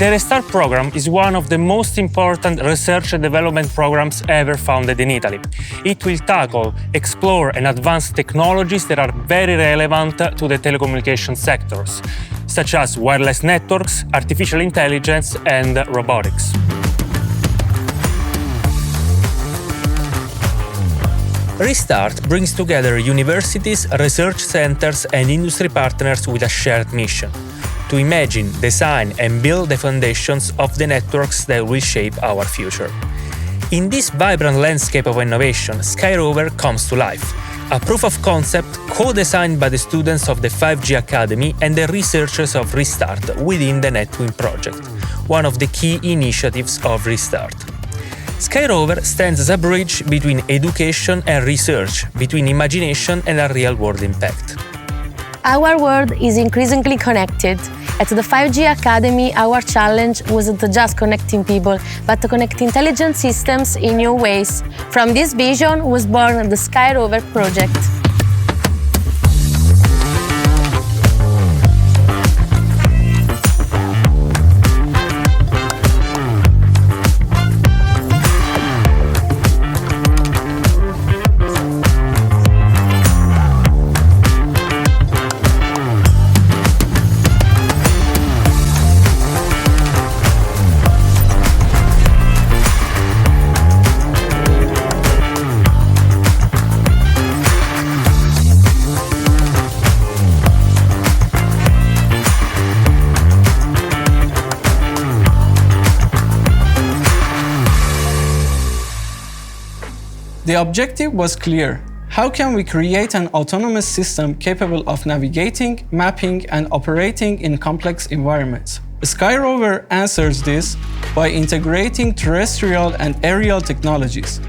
The Restart program is one of the most important research and development programs ever founded in Italy. It will tackle, explore and advance technologies that are very relevant to the telecommunication sectors, such as wireless networks, artificial intelligence and robotics. Restart brings together universities, research centers and industry partners with a shared mission: to imagine, design and build the foundations of the networks that will shape our future. In this vibrant landscape of innovation, SkyRover comes to life, a proof of concept co-designed by the students of the 5G Academy and the researchers of Restart within the NetWing project, one of the key initiatives of Restart. SkyRover stands as a bridge between education and research, between imagination and a real-world impact. Our world is increasingly connected. At the 5G Academy, our challenge wasn't just connecting people, but to connect intelligent systems in new ways. From this vision was born the SkyRover project. The objective was clear. How can we create an autonomous system capable of navigating, mapping, and operating in complex environments? SkyRover answers this by integrating terrestrial and aerial technologies.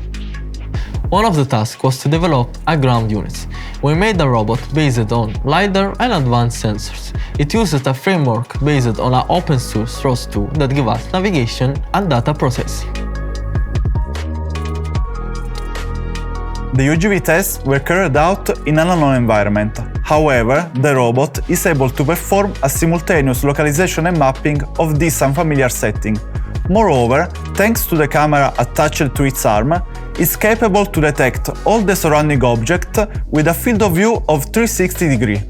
One of the tasks was to develop a ground unit. We made a robot based on LiDAR and advanced sensors. It uses a framework based on an open source ROS tool that gives us navigation and data processing. The UGV tests were carried out in an unknown environment. However, the robot is able to perform a simultaneous localization and mapping of this unfamiliar setting. Moreover, thanks to the camera attached to its arm, it's capable to detect all the surrounding objects with a field of view of 360 degrees.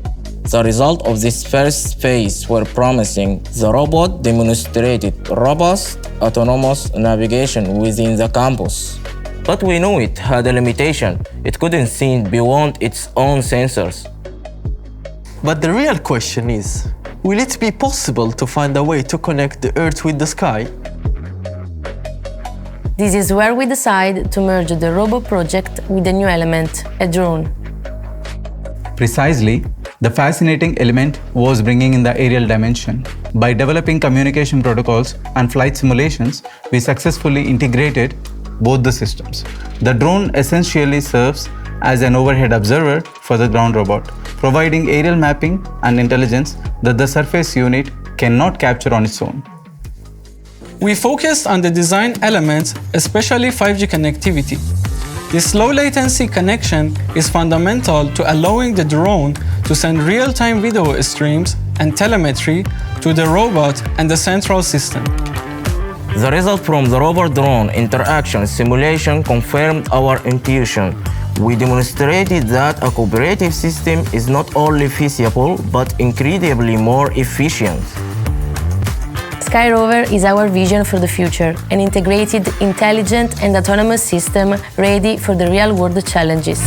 The result of this first phase were promising. The robot demonstrated robust, autonomous navigation within the campus. But we knew it had a limitation. It couldn't see beyond its own sensors. But the real question is, will it be possible to find a way to connect the Earth with the sky? This is where we decide to merge the robot project with a new element, a drone. Precisely, the fascinating element was bringing in the aerial dimension. By developing communication protocols and flight simulations, we successfully integrated both the systems. The drone essentially serves as an overhead observer for the ground robot, providing aerial mapping and intelligence that the surface unit cannot capture on its own. We focused on the design elements, especially 5G connectivity. This low latency connection is fundamental to allowing the drone to send real-time video streams and telemetry to the robot and the central system. The result from the robot-drone interaction simulation confirmed our intuition. We demonstrated that a cooperative system is not only feasible, but incredibly more efficient. SkyRover is our vision for the future, an integrated, intelligent and autonomous system ready for the real-world challenges.